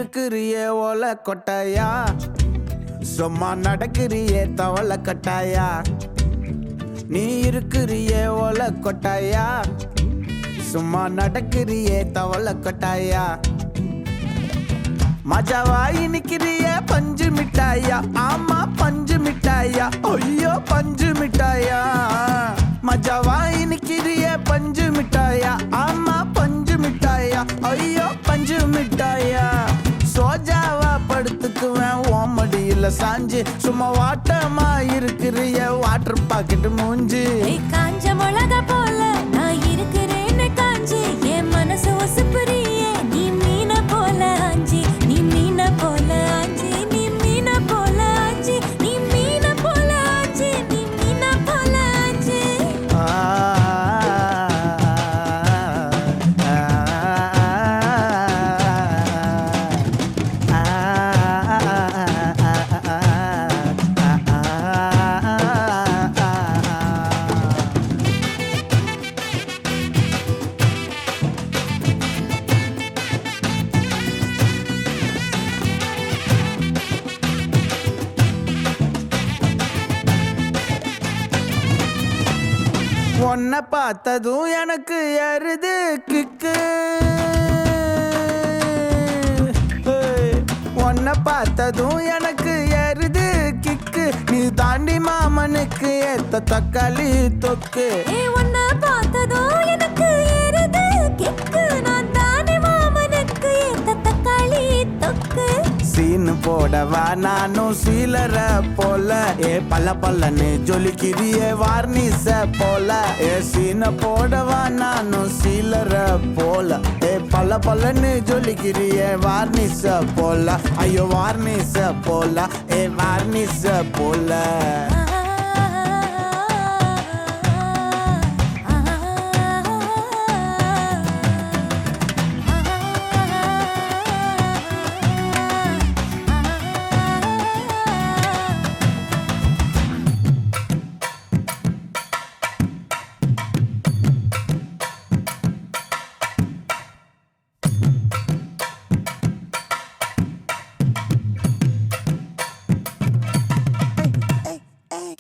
இருக்கிறியே ஓலை கொட்டாயா, சும்மா நடக்கிறியே தவளை கட்டாயா. நீ இருக்கிறியே ஓலை கொட்டாயா, சும்மா நடக்கிறியே தவளை கொட்டாயா. மஜாவாயி நிக்கிறிய பஞ்சு மிட்டாயா, ஆமா பஞ்சு மிட்டாயா, ஐயோ பஞ்சு மிட்டாயா. மஜாவாயி நிக்கிறிய பஞ்சு மிட்டாயா, ஆமா பஞ்சு மிட்டாயா, ஐயோ பஞ்சு மிட்டாயா. சோஜாவா படுத்துக்குவேன் ஓமடியில சாஞ்சு, சும்மா வாட்டமா இருக்கிறிய வாட்டர் பாக்கெட் மூஞ்சி. காஞ்ச மிளகா போல நான் இருக்கிறேன்னு காஞ்சி, என் மனசு ஒசுப்புறியே நீ மீன போல ஆஞ்சி, நீ மீன போல ஆஞ்சி, நீ மீன போல ஆஞ்சி, நீ மீன போல ஆஞ்சி, நீ மீன போல ஆஞ்சி. உன்னை பார்த்ததும் எனக்கு ஏறுது கிக்கு, உன்னை பார்த்ததும் எனக்கு ஏறுது கிக்கு. நீ தாண்டி மாமனுக்கு ஏத்த தக்காளி தொக்கு. உன்னை பார்த்ததும் எனக்கு ஏறுது கிக்கு, நான் தானே மாமனுக்கு ஏத்த தக்காளி தொக்கு. சீனு போடவா நானும் சீலர போல, பல்ல பல்லன்னு ஜொலிக்கிறியே வார்னிச போல. சீன போடவா நானும் சீலர போல, பல்ல பல்லன்னு ஜொலிக்கிறியே வார்னிச போல. ஐயோ வார்னிச போல, வார்னிச போல.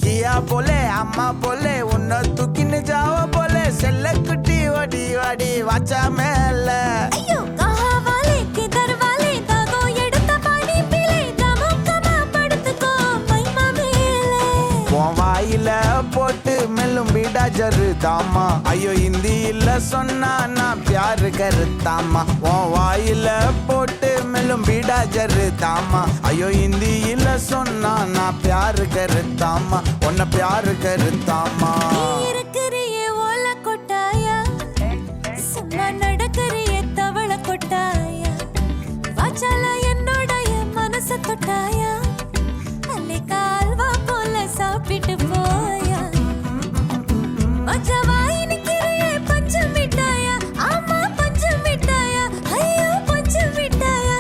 கியா போலே அம்மா போலே உன்னை தூக்கின்னு ஜாவ போலே, செல்ல குட்டி வடி வடி வாச்சா மேல. ஐயோ காவாலே கிதர்வாலே தாகோ எடுத்த பாடி பிளே, தமுக்கமா படுத்துக்கோ மைமா மேலே. உன் வாயில போட்டு மெல்லும் பீடா ஜருதாமா, ஐயோ ஹிந்தியில சொன்னா நான் பியாரு கருத்தாமா. உன் வாயில போட்டு மெல்லும் பீடா ஜருதாமா, ஐயோ ஹிந்தியில சொன்னா நான் பியாரு கருத்தாமா, உன்னை பியாரு கருத்தாமா. இருக்கிறியே ஓலை கொட்டாயா, சும்மா நடக்கிறியே தவளை கொட்டாயா. வாச்சால என்னோடைய மனச தொட்டாயா, அல்லே கால்வா போல சாப்பிட்டு போயா. மஜாவாயி நிக்கிறியே பஞ்சு மிட்டாயா, ஆமா பஞ்சு மிட்டாயா, ஐயோ பஞ்சு மிட்டாயா.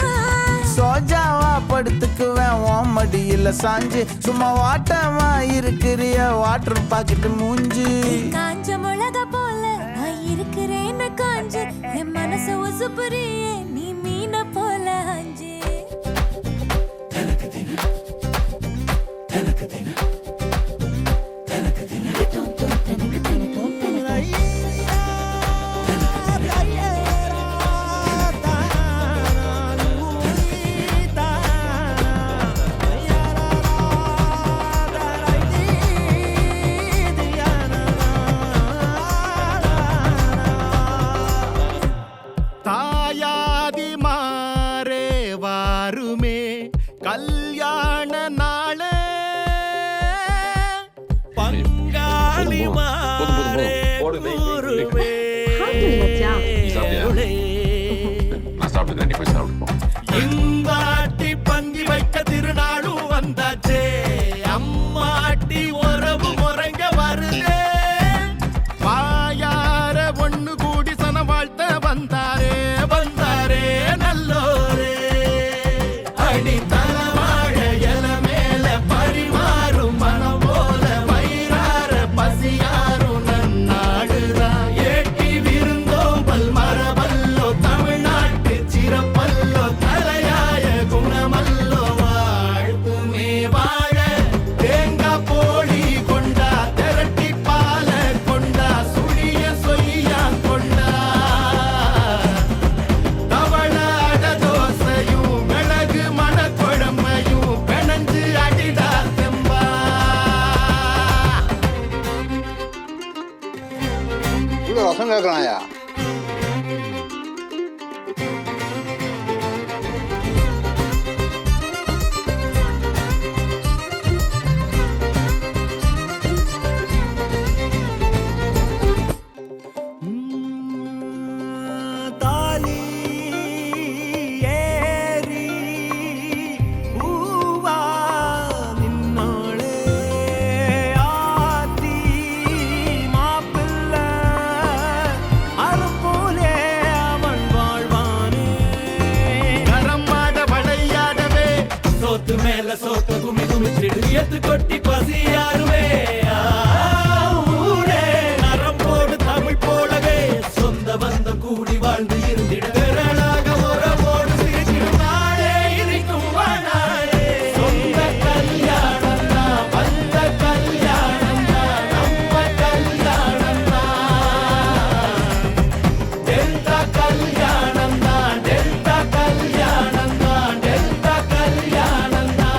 சோஜாவா படுத்துக்குவேன் ஓமடியில சாஞ்சு, சும்மா வாட்டமா இருக்கிறிய வாட்டர் பாக்கெட் மூஞ்சி. காஞ்ச மிளகா போல நான் இருக்கிறேன்னு காஞ்சு, என் மனசு ஒசுப்புறியே நீ மீன போல ஆஞ்சி. தாயாதி மாறே வாருமே கல்யாண நாளே, பங்காளி மாறே கூறுமே. இந்தாட்டி பங்கி வைக்க திருநாளும் வந்தாச்சே, அம்மாட்டி உறவு முறைங்க வருதே. வாயார ஒண்ணு கூடி சன வாழ்த்த வந்தாரே வந்தாரே நல்லோரே. அடி தலவாழ எல மேல பரிமாறும் மனம் போல, வயிறார பசியாரும் நன்னாடுதான். ஏட்டி விருந்தோம்பல் மரபல்லோ தமிழ்நாட்டு சிறப்பல்லோ தலையாய கேட்கலாம்யா. கொட்டி பசியாருவே ஊரே நரம்போடு தமிழ் போலவே சொந்த பந்தம் கூடி வாழ்ந்து இருந்திட விரலாக உறவோடு சிரிக்கும் நாளே இருக்கும் வாழாளே சொந்த கல்யாணம் தான் வந்த கல்யாணம் தான் நம்ம கல்யாணம் தான் டெல்டா கல்யாணம் தான் டெல்டா கல்யாணம் தான் டெல்டா கல்யாணம் தான்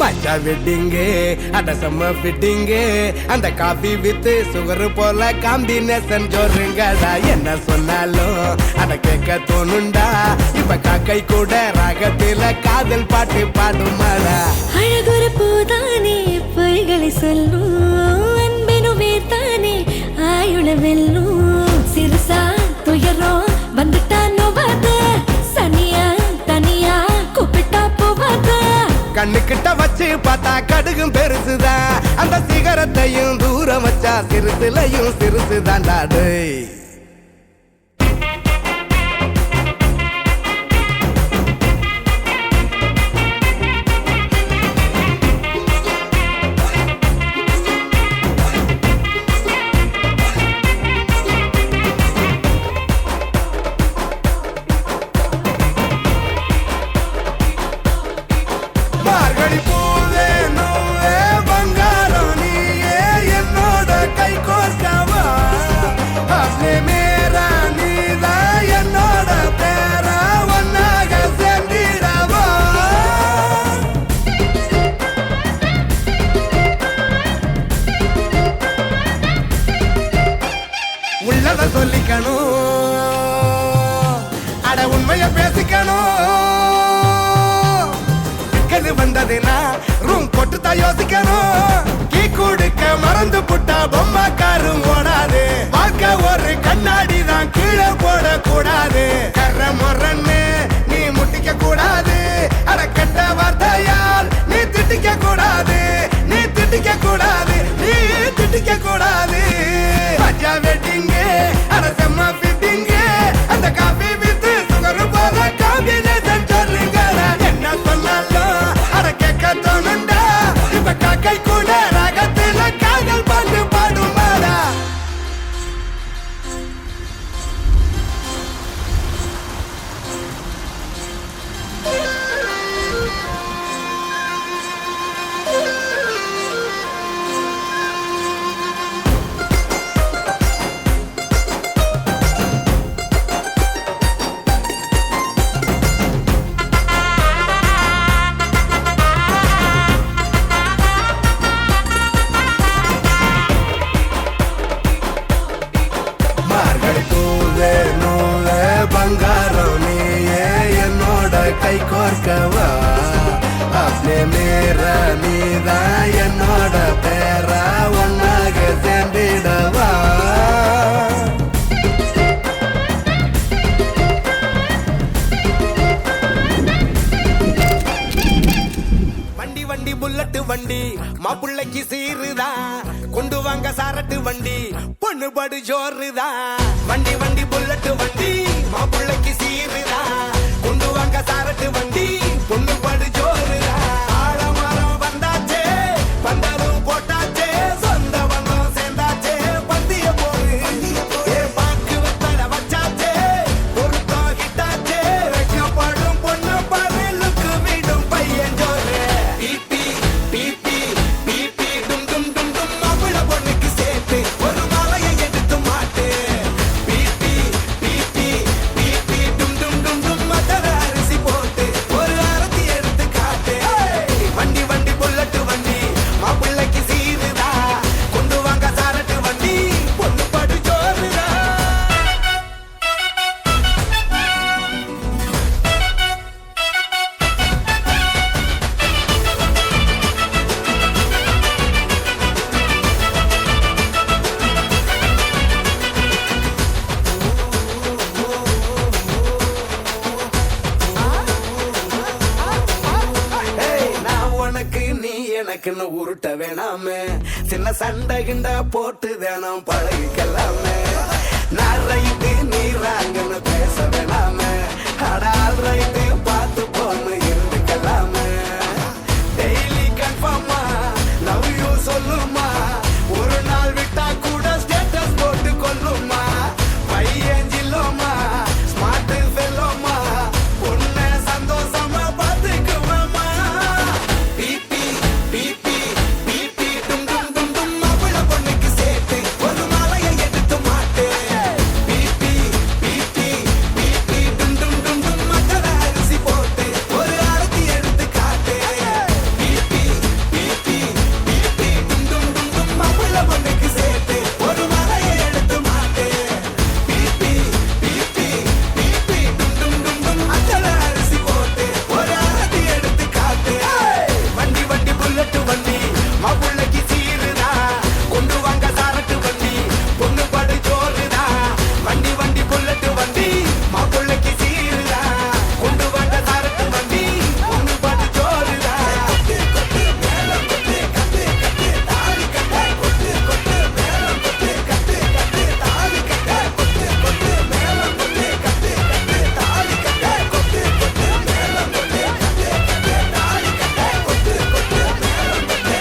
மச்சா வெட்டிங்கு அட செம்ம ஃபிட்டிங்கு அந்த காஃபி வித் சுகர் போல காம்பினேஷன் ஜோருங்கடா என்ன சொன்னாலும் அட கேட்க தோணுண்டா இப்ப காக்கை கூட ராகத்தில காதல் பாட்டு பாடுமாடா அழகுற பூதானே பொய்களை சொல்லும் அன்பெனும் வேர்த்தானே ஆயுள வெல்லும் சிறுசா துயரம் வந்துட்டா நோவாத சனியா தனியா கூப்பிட்டா போவாத கண்ணுக்கிட்ட வச்சு பார்த்தா கடுகும் பெருசுதான் அந்த சிகரத்தையும் தூரம் வச்சா சிறுசுலையும் சிறுசுதான் டாடு உள்ளத சொல்லிக்கணும் அட உண்மைய பேசிக்கணும் சிக்கல் வந்ததுன்னா ரூம் போட்டுத்தா யோசிக்கணும் கீ கொடுக்க மறந்து புட்டா பொம்மாக்காரும் ஓடாது வாழ்க்கை ஒரு கண்ணாடி தான் கீழே போடக்கூடாது கர்ற முறன்னு நீ முட்டிக்க கூடாது அட கெட்ட வார்த்தையால் நீ திட்டிக்க கூடாது நீ திட்டிக்க கூடாது நீ திட்டிக்க கூடாது மஜா வெட்டிங்கு அட செம்ம ஃபிட்டிங்கு அந்த காஃபி வித் சுகர் போல காம்பினேஷன் சொல்லுங்கடா என்ன சொன்னாலும் அட கேட்க தோணுண்டா இப்ப காக்கை கூட ராகத்துல காதல் பாட்டு பாடுமாடா பங்காரம் நீயே என்னோட கை கோர்க்கவா அப்பே மேர நீதான் என்னோட பேரா ஒன்னாக சேர்ந்திடவா வண்டி வண்டி புல்லட்டு வண்டி மாப்பிள்ளைக்கு சீருதான் கொண்டு வாங்க சாரட்டு வண்டி பொண்ணு படு ஜோருதான் வண்டி வண்டி புல்லட்டு வண்டி மாப்பிள்ளைக்கு சீருதான் கொண்டு வாங்க சாரட்டு வண்டி பொண்ணு படு ஜோருதான் ஆழமரம் வந்தாச்சே பந்தலும் போட்டாச்சே சொந்த பந்தம் சேர்ந்தாச்சே பந்திய போரு பாக்கு வெத்தட வச்சாச்சே எனக்குன்னு உருட்ட வேணாமே சின்ன சண்டை கிண்ட போட்டு வேணாம் பழகிக்கலாமே நான் ரைட்டு நீ ராங்கன்னு பேச வேணாமே அடால் ரைட்டு பார்த்து போன்னு இருந்துக்கலாமே டெய்லி கன்ஃபார்மா லவ் யூ சொல்லுமா ஒரு நாள் விட்டா கூட ஸ்டேட்டஸ் போட்டு கொல்லுமா பையன் ஜில்லோமா ஸ்மார்ட் ஃபெல்லோமா பொண்ணு சந்தோஷமா பார்த்துக்குவாமா பிபி பிபி பிபி டும் டும் டும் டும் அவள பொண்ணுக்கு சேர்த்து ஒரு மாலையை எடுத்து மாட்டு பிபி பிபி பிபி டும் டும் டும் டும் மக்கள அரிசி போட்டு ஒரு ஆரத்தி எடுத்து காட்டு பிபி பிபி பிபி டும் டும் டும் டும் அவள பொண்ணுக்கு சேர்த்து ஒரு மாலையை எடுத்து மாட்டு பிபி பிபி பிபி டும் டும் டும் டும் மக்கள அரிசி போட்டு ஒரு ஆரத்தி எடுத்து காட்டு வண்டி வண்டி புல்லட்டு வண்டி மாப்பிள்ளைக்கு சீருதா கொண்டு வாங்க சாரட்டு வண்டி பொண்ணு படு சோறுதா வண்டி வண்டி புல்லட்டு வண்டி மாப்பிள்ளைக்கு சீருதா கொண்டு வாங்க சாரட்டு வண்டி பொண்ணு படு சோறுதா கொட்டு மேலம் கொட்டு கட்டு கட்டு தாலி கட்ட கொட்டு கொட்டு மேலம் கொட்டு கட்டு கட்டு தாலி கட்ட கொட்டு கொட்டு மேலம் கொட்டு கட்டு கட்டு தாலி கட்ட கொட்டு கொட்டு மேலம் கொட்டு கட்டு கட்டு தாலி கட்ட கொட்டு கொட்டு மேலம் கொட்டு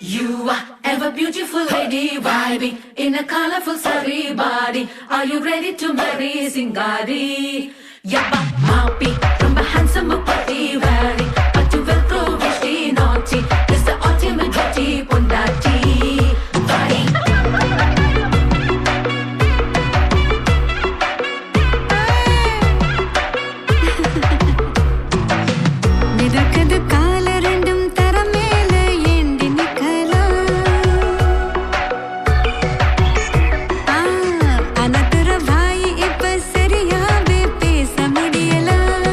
You are ever beautiful lady, vibing in a colorful sari body. Are you ready to marry Singari? Yabba Mapi, from a handsome party wearing, but you will grow risky naughty. This the ultimate duty, Pundati. Bye. மிதக்குது கால ரெண்டும் தர மேல ஏண்டி நிக்கலாம் அனதுர வாய் இப்ப சரியாவே பேச முடியலாம்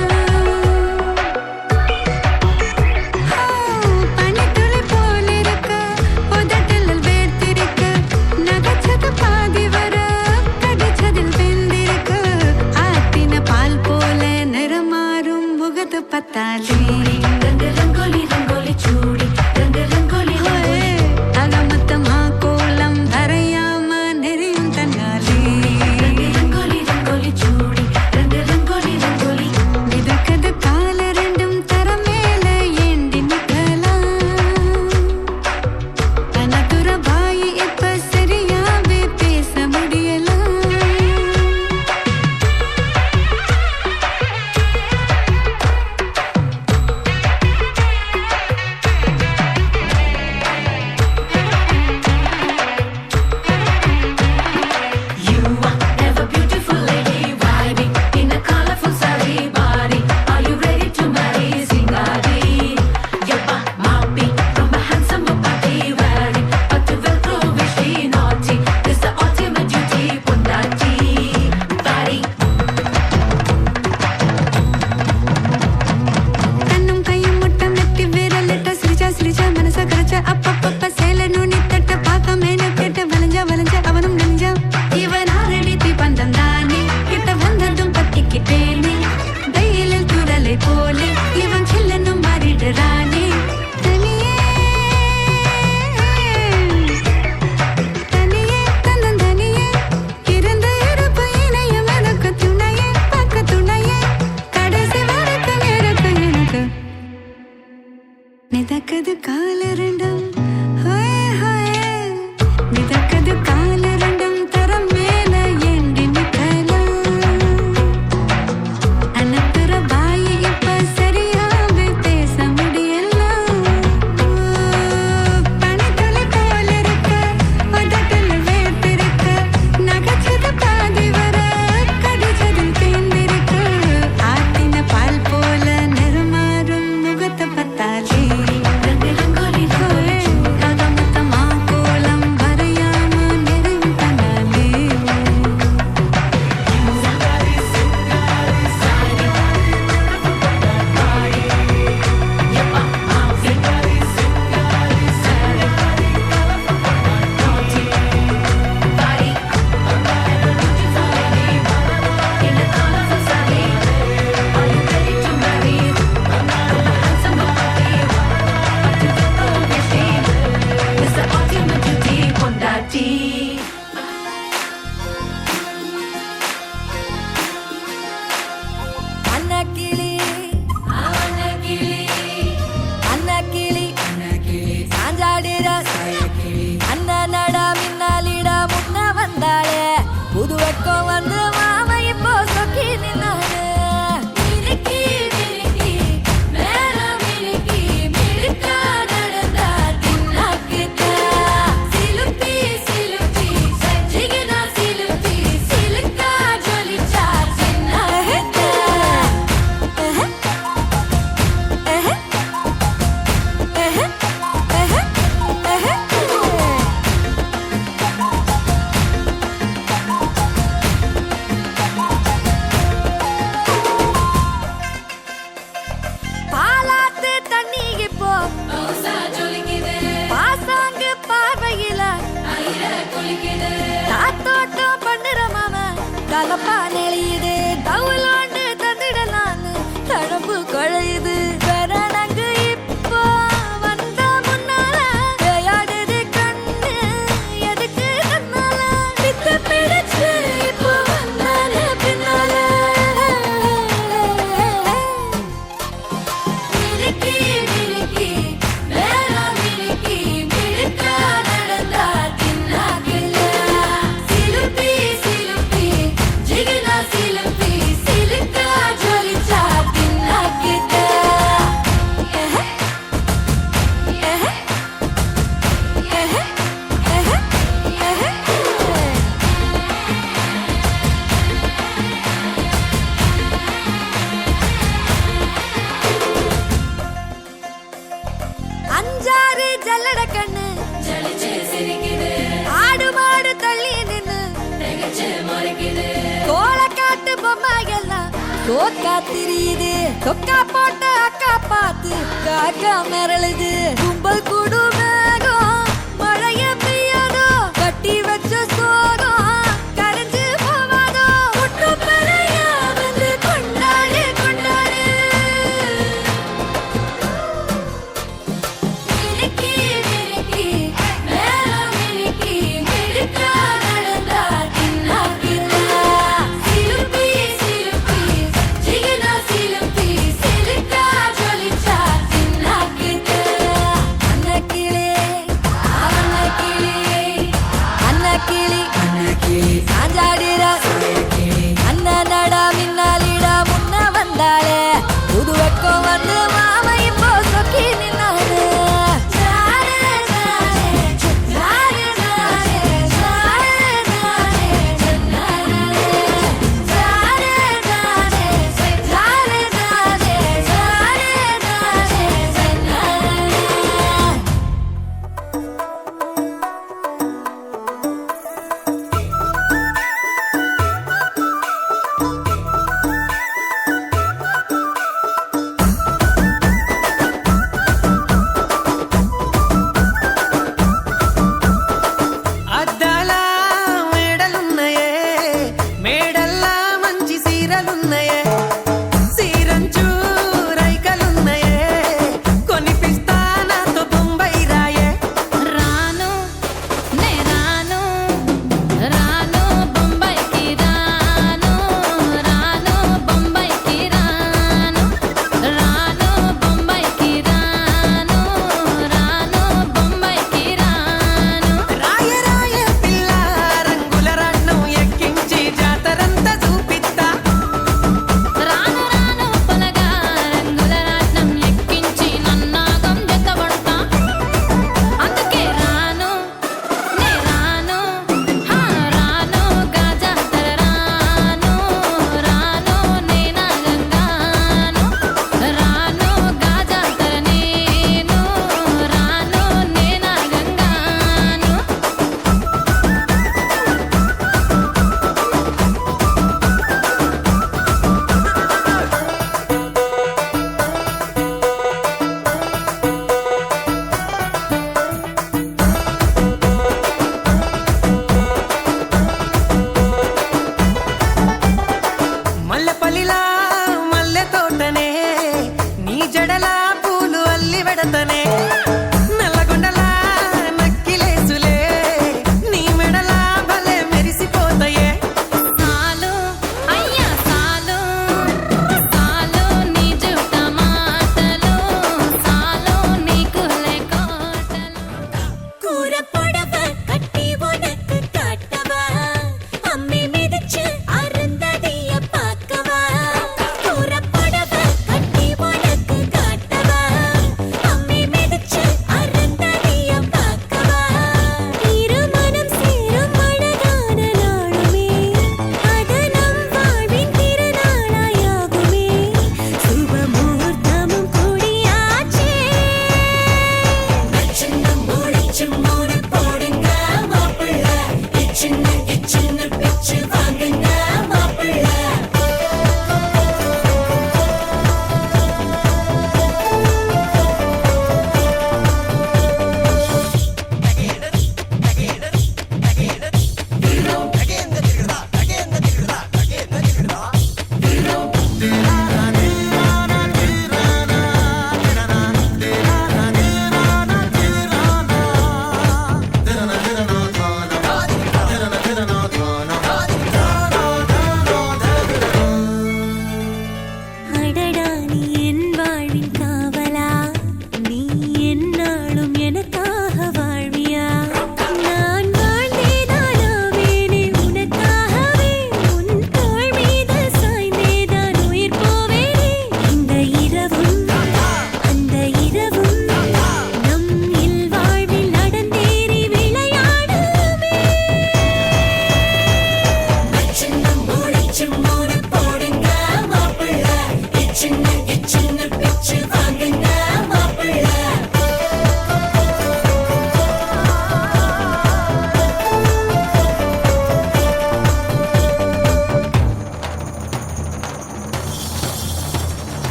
கலப்பா நெளியுது தவுலாண்டு தந்திடலான்னு தழம்பு குழையுது பெறனங்கு இப்போ வந்த முன்னால விளையாடுது கண்ணு எதுக்கு தன்னால வித்து பிடிச்சு இப்போ வந்தால பின்னால மினுக்கி மினுக்கி மேல மினுக்கி மினுக்கா நடந்தா தின்னாக்குல சிலுப்பி சிலுப்பி ஜிகினா சிலுப்பி சிலுக்கா ஜொலிச்சா தின்னாக்குல அஞ்சாறு ஜல்லட கண்ணு ஜலிச்சு சிரிக்குது ஆடு மாடு தள்ளி நின்னு திகச்சு முறைக்குது கோலக்காட்டு பொம்மை எல்லாம் தோக்கா திரியுது தொக்கா போட்ட அக்கா பார்த்து காக்கா மிரளுது கும்பல் கூடு மேகம் மழைய பெய்யாதோ கட்டி வச்ச சோகம் கரைஞ்சு போவாதோ ஒட்டு பெறையா வந்து கொண்டாடு கொண்டாடு மினுக்கி மினுக்கி மேல மினுக்கி மினுக்கா நடந்தா தின்னாக்குல சிலுப்பி சிலுப்பி ஜிகினா சிலுப்பி சிலுக்கா ஜொலிச்சா தின்னாக்குல அன்னக்கிளி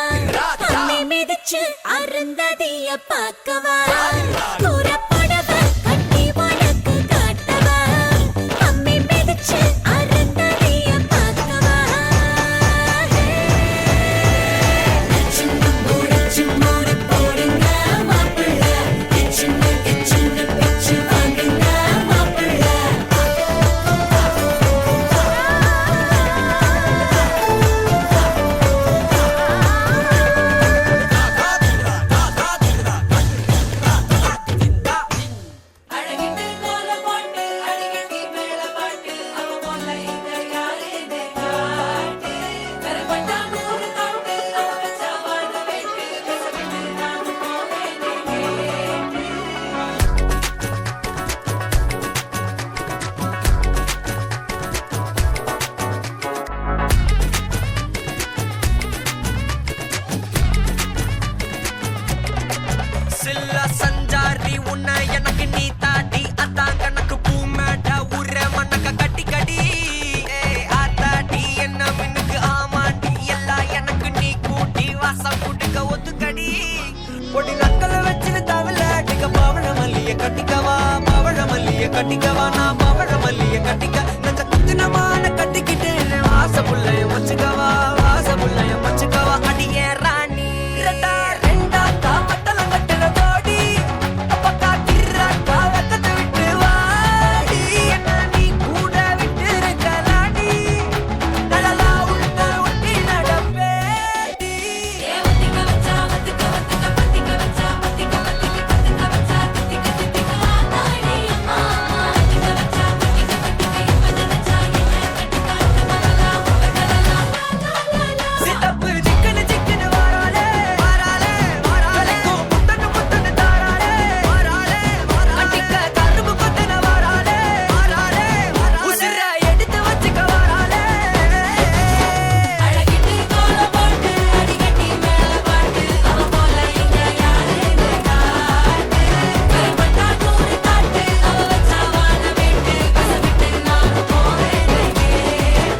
அம்மி மிதிச்சு அருந்ததிய பார்க்கவா புறப்படவா கட்டி உனக்கு காட்டவா அம்மி மிதிச்சு அருந்ததிய பார்க்கவா சின்ன மூடு போடுங்க மாப்பிள்ள சின்ன பிச்சு வாங்குங்க மாப்பிள்ள அழகிட்டு கோலம் போட்டு அடிக்கடி மேல பாட்டு அவ போல இங்க யாருன்னு காட்டு பெறப்பட்டா நூறு காட்டு அவ வச்சா வாழ வெட்டு பேசவிட்டு நான் போவேனே கேட்டு சில்லா சஞ்சாரி உன்னை எனக்கு நீ தாடி அதான் கணக்கு பூ மேட உர மண்ணக்க கட்டி கடி ஆத்தாடி என்ன மின்னுக்கு ஆமாண்டி எல்லாம் எனக்கு நீ கூட்டி வாசம் கூட்டுக்க ஒத்துக்கடி பொடி நக்கல வச்சுன்னு தவள அடிக்க பவழ மல்லிய கட்டிக்கவா பவழ மல்லிய கட்டிக்கவா நான் பவழ மல்லிய கட்டிக்க நெஞ்ச குத்தினமான கட்டிக்கிட்டு வாச புள்ளைய வச்சுக்கவா வாச புள்ளைய வச்சுக்கவா அடியே ராணி ரெண்டா ரெண்டா காமட்டல கட்டுற தோடி அப்பக்கா கிர்ராக்கா வெக்கத்தை விட்டு வாடி என்ன நீ கூட விட்டு இருக்கலாடி நலலா உன்னை ஒட்டி நடப்பேடி ஏவத்திக்க வச்சா வத்திக்க வத்திக்க பத்திக்க வச்சா பத்திக்க வத்திக்க பத்திக்க வச்சா தித்திக்க தித்திக்க ஆத்தாடி அம்மா வத்திக்க வச்சா பத்திக்க பத்திக்க இப்ப நினைச்சா என்ன கட்டிக்காட்டு மலலா உப்பகலலா சித்தப்பு சிக்கனு சிக்கனு வாராளே வாராளே வாராளே முத்தனு முத்தனு தாராளே வாராளே வாராளே அடிக்க கரும்பு கொத்தன வாராளே வாராளே வாராளே உசிர எடுத்து வச்சுக்க வாராளே அழகிட்டு கோலம் போட்டு அடிக்கடி மேல பாட்டு அவ போல இங்க யாருன்னு காட்டு பெறப்பட்டா நூறு காட்டு அவ வச்சா வாழ வெட்டு பேசவிட்டு நான் போவேனே கேட்டு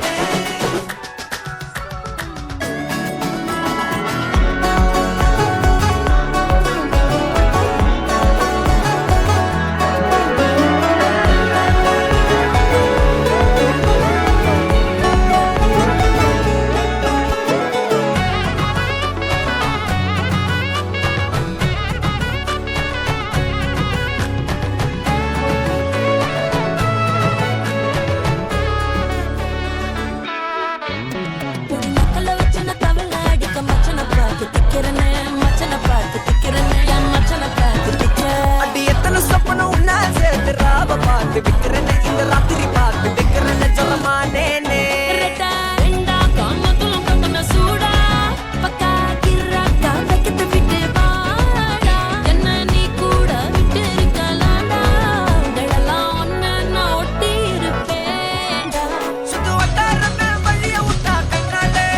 பொடி நக்கல வச்சுன தவள அடிக்க மச்சன பார்த்து திக்கிறனே மச்சன பார்த்து திக்கிறனே என் மச்சன பார்த்து திக்கிறேன் அடி எத்தனை சொப்பன உன்னா சேர்த்து ராவ பார்த்து விக்கிறேன்னு இந்த ராத்திரி பார்த்து விக்கிறேன்னு சொல்லமானேனே ரெட்டா ரெண்டா காமத்துல கண்ணன சூடா பக்கா கிர்ராக்கா வெக்கத்தை விட்டு வாடா என்ன நீ கூட விட்டு இருக்கலாம்டா உடலெல்லாம் ஒன்ன நான் ஒட்டி இருப்பேன்டா சுத்து வட்டாரமே வழிய விட்டா கண்ணாலே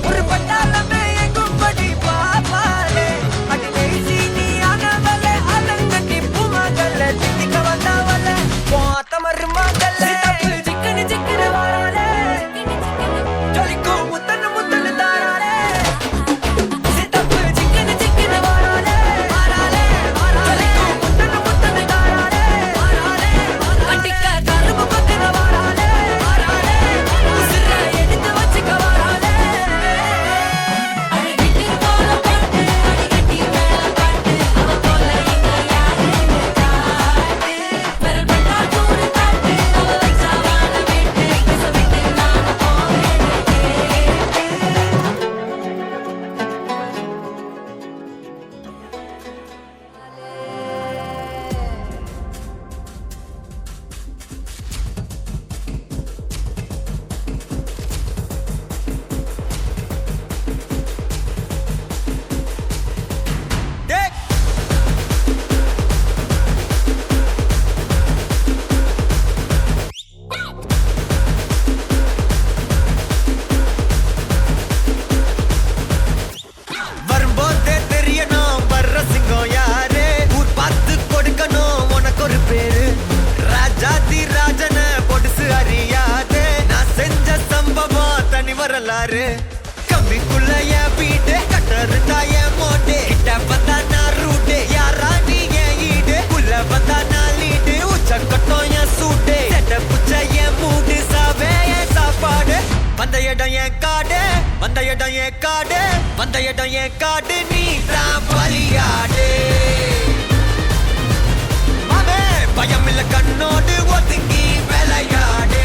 ஒரு பட்டாளமே எங்கும் படி பாப்பாலே அடி நெய்சி நீ ஆனவளே அலங்கட்டி பூமகள தித்திக்க வந்தவளே போத்த மருமகளே சித்தப்பு சிக்கனு சிக்கனு வாராளே ஜொலிக்கும் முத்தனு முத்தனு தாராளே சித்தப்பு சிக்கனு சிக்கனு வாராளே வாராளே வாராளே முத்தனு முத்தனு தாராளே வாராளே அடிக்க கரும்பு கொத்தின வாராளே வாராளே உசிர எடுத்து வச்சுக்க வாராளே அழகிட்டு கோலம் போட்டு அடிக்கடி மேல பாட்டு அவ போல இங்க யாருன்னு காட்டு பெறப்பட்டா நூறு காட்டு அவ வச்சா வாழ வெட்டு பேசவிட்டு நான் போவேனே கேட்டு டேய் வரும்போதே தெரியணும் வர்ற சிங்கம் யாரு ஊர் பார்த்து கொடுக்கணும் உனக்கு ஒரு பேரு ராஜாதி ராஜன பொடுசு அறியாதே நான் செஞ்ச சம்பவம் தனி வரலாறு கம்பிக்குள்ள என் வீட்டு இடம் என் காடு நீ தான் பலியாடு மாமே பயம் இல்ல கண்ணோடு ஒதுங்கி விளையாடு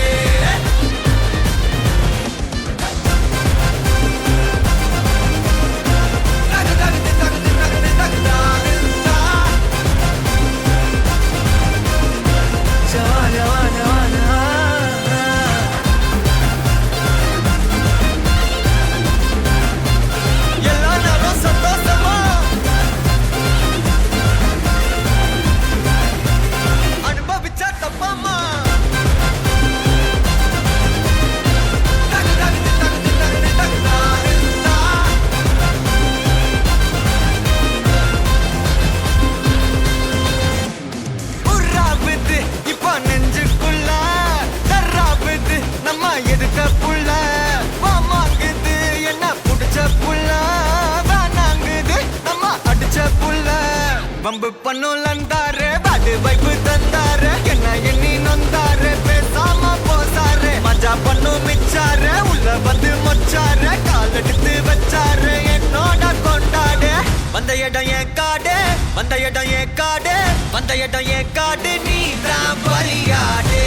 வம்பு பண்ணுலந்தாரு பாடு வைப்பு தந்தாரு என்ன எண்ணி நொந்தாரு பேசாம போசாரு மஜா பண்ணு மிச்சாரு உள்ள வந்து மொச்சாரு கால் எடுத்து வச்சாரு என்னோட கொண்டாடு வந்த இடம் என் காடு வந்த இடம் என் காடு வந்த இடம் என் காடு நீ தான் பலியாடு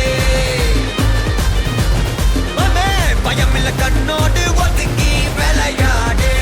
பயம் இல்ல கண்ணோடு ஒதுங்கி விளையாடு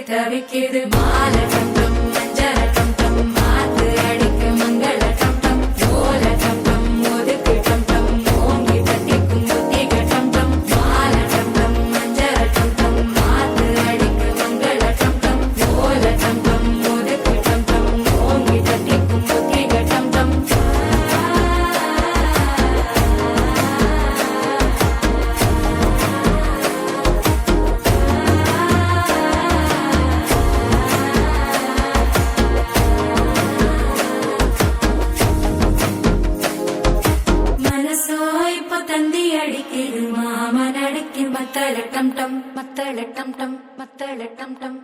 தவிக்குது மாலை கட்டம் மஞ்சள கட்டம் மாத்து அடிக்க மங்கள கட்டம் ஓல கட்டம் ஒதுக்கு கட்டம் ஓங்கி தட்டிக்கும் புத்தி கட்டம் மாலை கட்டம் மஞ்சள கட்டம் மாத்து அடிக்க மங்கள கட்டம் ஓல கட்டம் ஒதுக்கு கட்டம் ஓங்கி தட்டிக்கும் புத்தி கட்டம் மத்தள டம் டம் மத்தள டம் டம் மத்தள டம் டம்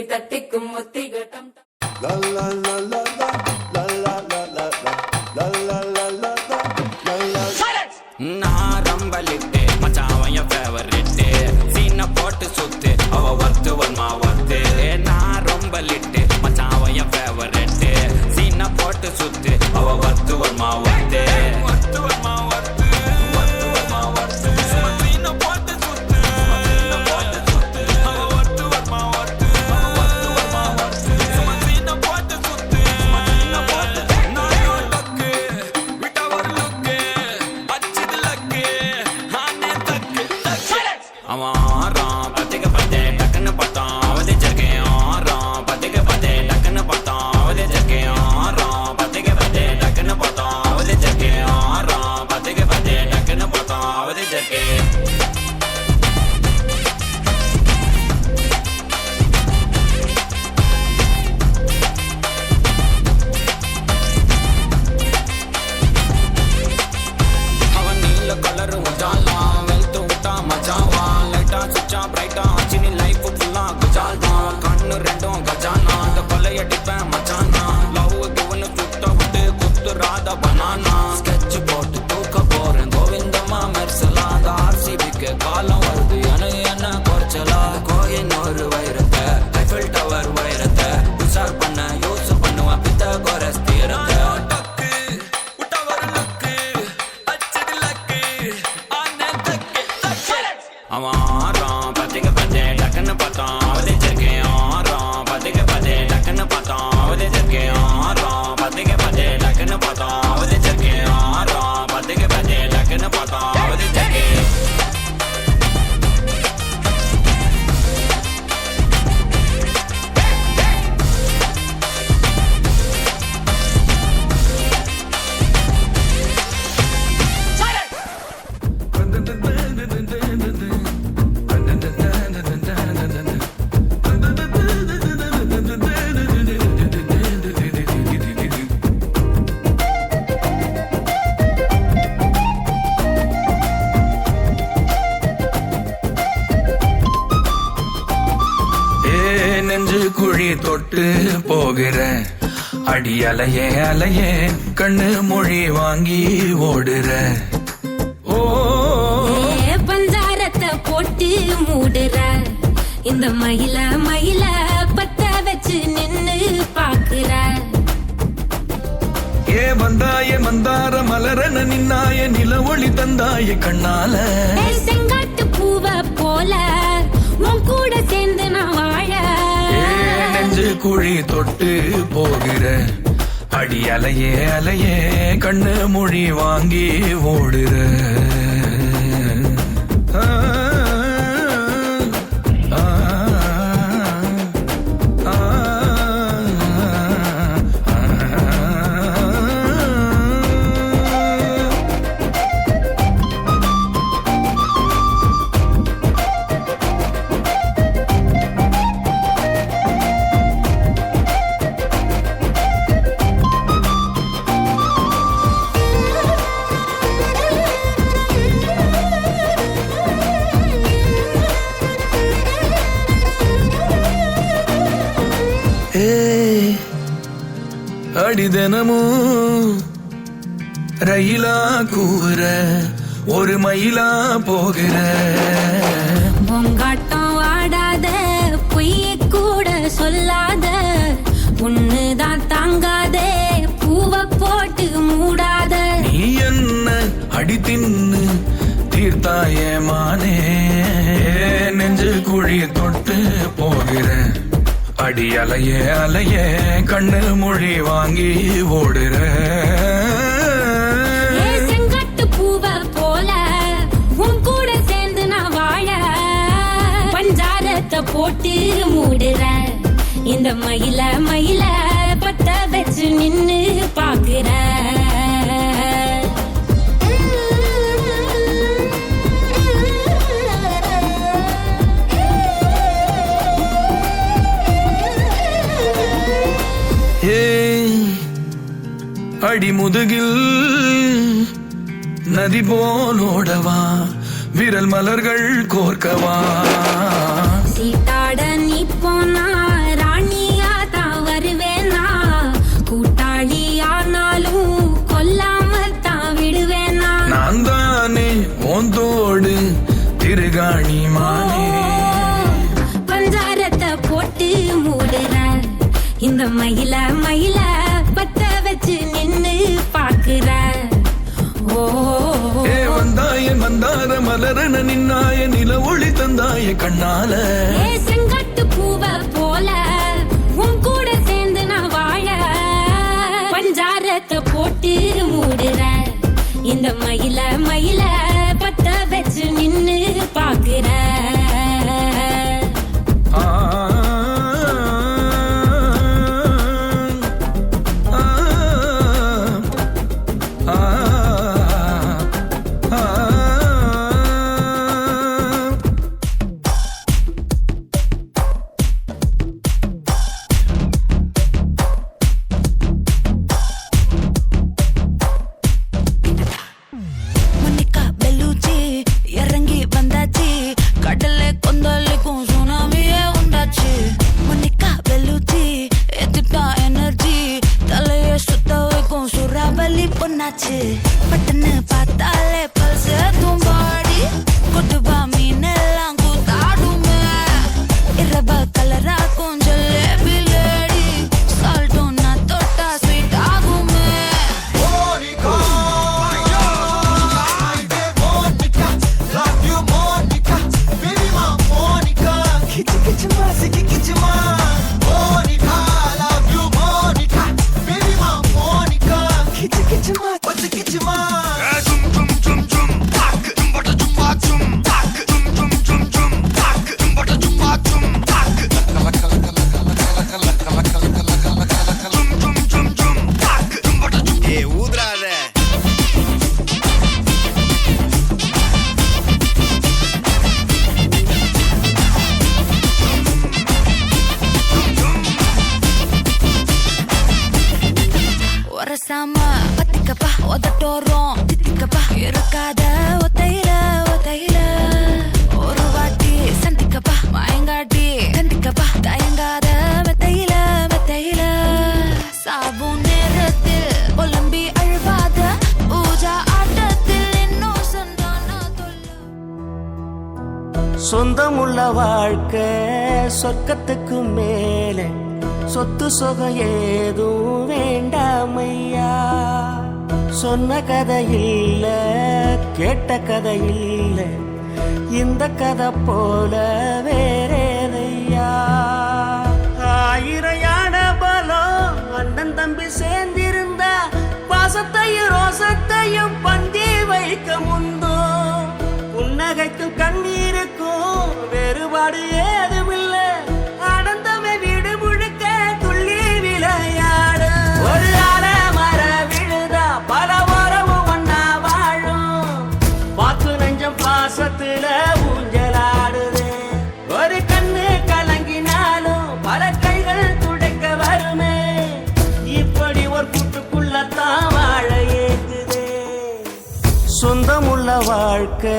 தட்டிக்கும் முத்திகட்டம் நான் ரம்பலிட்டு மச்சாவன் என் ஃபேவரிட்டு சீனை போட்டு சுத்து அவ ஒர்த்து வன்மா ஒர்த்து நான் ரம்பலிட்டு மச்சாவன் என் ஃபேவரிட்டு சீனை போட்டு சுத்து அவ ஒர்த்து வன்மா ஒர்த்து ஒர்த்து வன்மா ஒர்த்து ஒர்த்து வன்மா ஒர்த்து சீனை போட்டு சுத்து போட்டு சுத்து அவ ஒர்த்து வன்மா ஒர்த்து நெஞ்சு குழி தொட்டு போகிற அடி அலையே அலையே கண்ணு மொழி வாங்கி ஓடுற ஓ பஞ்சாரத்தை போட்டு மூடுற இந்த மயில மயில பத்த வச்சு நின்னு பாக்குற ஏ வந்தாய மந்தார மலரன நின்னாய நில ஒளி தந்தாய கண்ணால செங்காட்டு பூவ போல உன் கூட சேர்ந்து நான் வாழ நெஞ்சு குழி தொட்டு போகிற அடி அலையே அலையே கண்ணு மொழி வாங்கி ஓடுற அடி தினமும் ரயிலா கூற ஒரு மயிலா போகிற பொங்காட்டம் ஆடாத பொய்ய கூட சொல்லாத ஒண்ணுதான் தாங்காதே பூவ போட்டு மூடாத நீ என்ன அடி தின்னு தீர்த்தாய மானே நெஞ்சு குழி தொட்டு போகிற அடி அலையே அலையே கண்ணு மொழி வாங்கி ஓடுற செங்கட்டு பூவ போல உன் கூட சேர்ந்து நான் வாழ பஞ்சாரத்தை போட்டு மூடுற இந்த மயில மயில பத்த வச்சு நின்னு பாக்குற அடி முதுகில் நதி போலோடவா விரல் மலர்கள் கோர்க்கவா சீட்டாட நீ போனா ராணியா தான் வருவேனா கூட்டாளி ஆனாலும் கொல்லாம தான் விடுவேனா நான் தானே ஓந்தோடு திருகாணி மானே பஞ்சாரத்தை போட்டு மூடுற இந்த மயில மயில பத்த வச்சு நின்னு பாக்குற ஓ வந்தாய மந்தார மலரன நின்னாய நில ஒளி தந்தாய கண்ணால செங்கட்டு பூவ போல உன் கூட சேர்ந்து நான் வாழ பஞ்சாரத்தை போட்டு மூடுற இந்த மயில மயில பத்த வச்சு நின்னு பாக்குற பட்டுன்னு பார்த்தாலே பல்ச தூம்பாடி கொட்டுபா மீனெல்லாம் கூத்தாடுமே இரப கலரா கொஞ்சம் லேடி சால்ட்டும் நான் தொட்டா ஸ்வீட் ஆகுமே ஒரசாம பத்திக்கப்பா உதட்டோரம் தித்திக்கப்பா இருக்காத ஒத்தையில ஒத்தையில ஒரு வாட்டி சந்திக்கப்பா மயங்காட்டி கந்திக்கப்பா தயங்காத சொந்தமுள்ள வாழ்க்கை சொர்க்கத்துக்கு மேலே சொத்து சொகம் ஏதும் வேண்டாமையா சொன்ன கதை இல்ல கேட்ட கதை இல்ல இந்த கதை போல வேறேதையா ஆயிரம் யானை பலம் அண்ணன் தம்பி சேர்ந்திருந்தா பாசத்தையும் ரோசத்தையும் பந்தி வைக்க முந்தோ புன்னகைக்கும் கண்ணீருக்கும் வேறுபாடு ஏதுமில்லை ஆனந்தமே வீடு முழுக்க துள்ளி விளையாடு ஒரு மர விழுதா பல உறவும் ஒன்னா வாழும் வாக்கு நெஞ்சம் பாசத்துல ஊஞ்சலாடுது ஒரு கண்ணு கலங்கினாலும் பல கைகள் துடைக்க வருமே இப்படி ஒரு கூட்டுக்குள்ளத்தான் வாழ ஏங்குது சொந்தமுள்ள வாழ்க்கை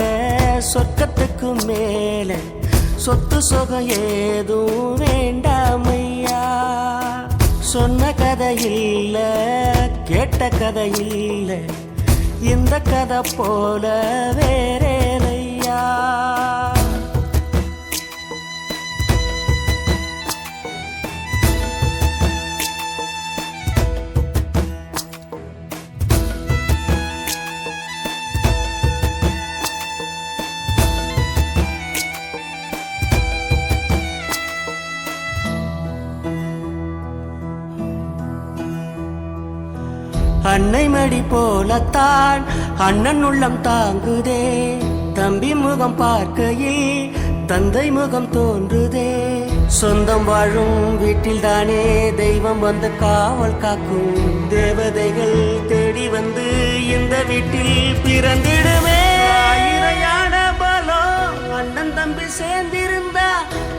சொர்க்கத்துக்கு மேலே சொத்து சொகம் ஏதும் வேண்டாமையா சொன்ன கதை இல்ல கேட்ட கதை இல்ல இந்த கதை போல வேறேதையா அன்னை மடி போலத்தான் அண்ணன் உள்ளம் தாங்குதே தம்பி முகம் பார்க்கையில் தந்தை முகம் தோன்றுதே சொந்தம் வாழும் வீட்டில் தானே தெய்வம் வந்து காவல் காக்கும் தேவதைகள் தேடி வந்து இந்த வீட்டில் பிறந்திடுமே ஆயிரையான பலம் அண்ணன் தம்பி சேர்ந்திருந்தா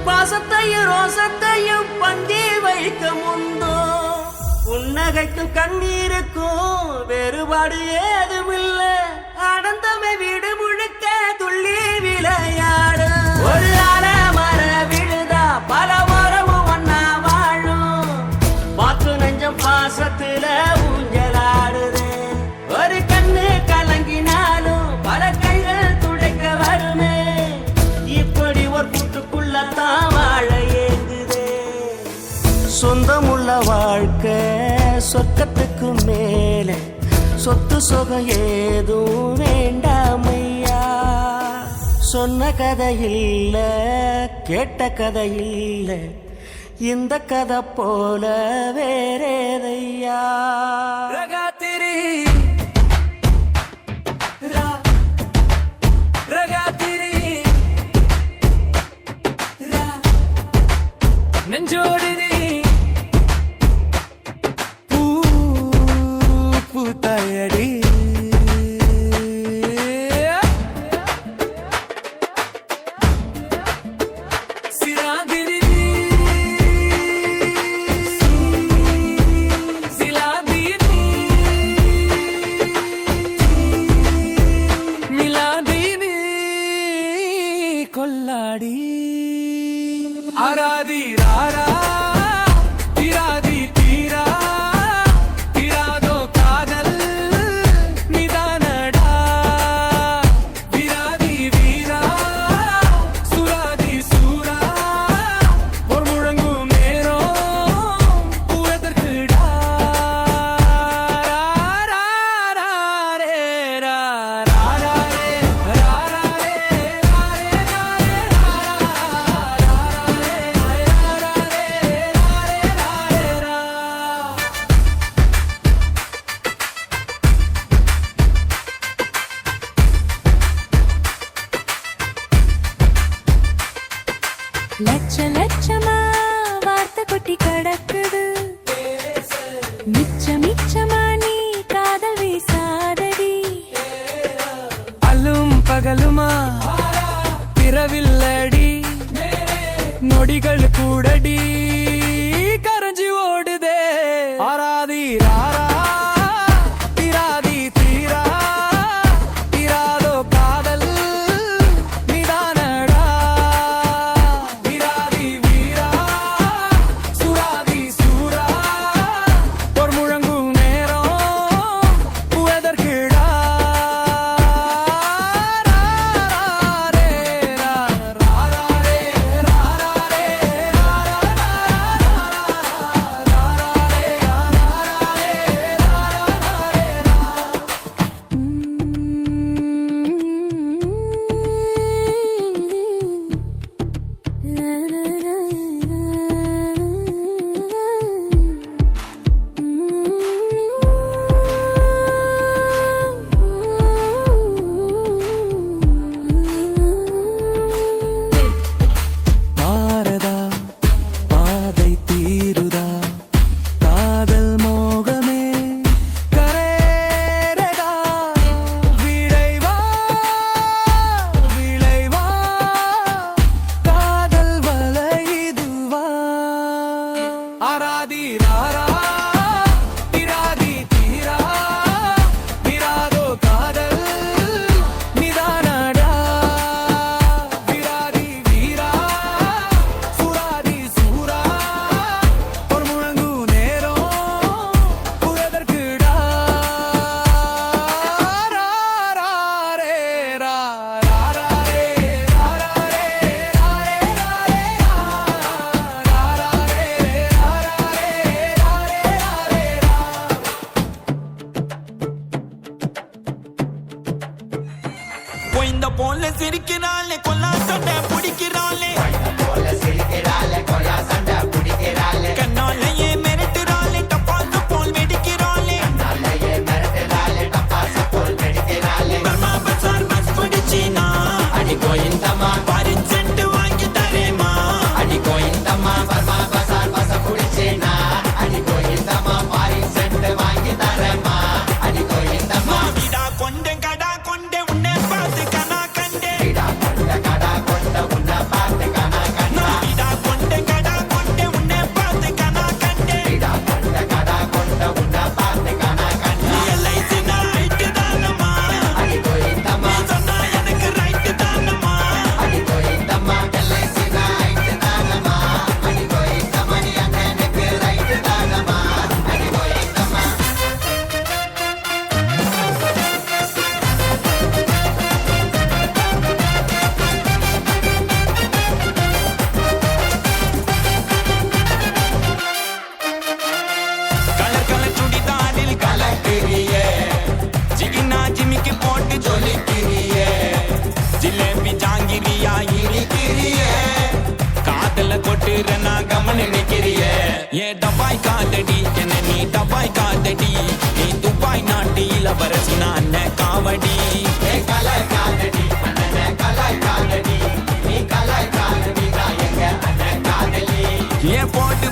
பாசத்தையும் ரோசத்தையும் பந்தி வைக்க முந்தோ புன்னகைக்கும் கண்ணீருக்கும் வேறுபாடு ஏதுமில்ல ஆனந்தமே வீடு முழுக்க துள்ளி விளையாடு ஒரு மர விழுதா பல உறவும் ஒன்னா வாழும் வாக்கு நெஞ்சம் பாசத்துல ஊஞ்சலாடுது ஒரு கண்ணு கலங்கினாலும் பல கைகள் துடைக்க வருமே இப்படி ஒரு கூட்டுக்குள்ளத்தான் வாழ ஏங்குது சொந்தமுள்ள வாழ்க்கை சொர்க்கத்துக்கு மேலே சொத்து சொகம் ஏதும் வேண்டாமையா சொன்ன கதை இல்ல கேட்ட கதை இல்ல இந்த கதை போல வேறேதையா நெஞ்சோடு பூத்தாயடி கொல்லாடி ஆராதி ராரா தீராதி தீரா தீராதோ காதல் நிதானடா வீராதி வீரா சுராதி சூரா ஒரு முழங்கும் நேரம் பூவதற்குடா லட்ச லட்சமா வார்த்தை கொட்டி கடக்குது மிச்ச மிச்சமா நீ காதல் வீசாதடி அல்லும் பகலுமா பிறவில்லடி நொடிகள் கூடடி கரைஞ்சி ஓடுதே ஆராதி ராரா தீராதி தீரா தீராதோ காதல் நிதானடா வீராதி வீரா சுராதி சூரா ஒரு முழங்கும் நேரம் பூவதற்குடா ரா ரா ரே ரா ரா ரா ஆராதி ராரா திராதி தீரா திராதோ காதல் நிதானடா விராதி வீரா சுராதி சூரா ஒரு முழங்கு நேரம் புகதற்குடா ராரே ரா ராரே பொய்ந்த போல சிரிக்கிறாளே கொல்லா சண்டை பிடிக்கிறாளே கண்ணாலேயே மிரட்டுறாளே டப்பாசு போல் வெடிக்கிறாளே பர்மா பசார் பஸ் பிடிச்சினா அடி கோயிந்தம்மா பாரின் சென்ட் வாங்கி தரேமா அடி கோயிந்தம்மா பர்மா பசார் பஸ் பிடிச்சினா அடி கோயிந்தம்மா பாரின் சென்ட் வாங்கி தரேமா அடி கோயிந்தம்மா விடா கொண்டே கடா கொண்டே உன்னை பார்த்து கனா கண்டே விடா கொண்டே கடா கொண்டே உன்னை பார்த்து கனா கண்டே விடா கொண்டே கடா கொண்டே உன்னை பார்த்து கனா கண்டே விடா கொண்டே கடா கொண்டே உன்னை பார்த்து கனா கண்டே எல்ஐசி ரைட் தானம்மா அடி கோயிந்தம்மா சொன்னா எனக்கு ரைட் தானம்மா அடி கோயிந்தம்மா எல்ஐசி ரைட் தானம்மா அடி கோயிந்தம்மா நீ எனக்கு ரைட் தானம்மா அடி கோயிந்தம்மா கலர் கலர் சுடிதாரில் கலக்கிறியே ஜிகினா ஜிமிக்கு போட்டு ஜொலிக்கிறியே ஜிலேபி ஜாங்கிரியா இனிக்கிறியே காதல கொட்டுறனா கமனு நிக்கிறியே ஏ டபாய் காதடி என்ன நீ டபாய் காதடி நீ துபாய் நாட்டு இளவரசி நான் காவடி ஏ கலாய் காதடி அண்ணன் கலாய் காதடி நீ கலாய் காதடி நான் எங்க அண்ணன் காதலி ஏ போட்டு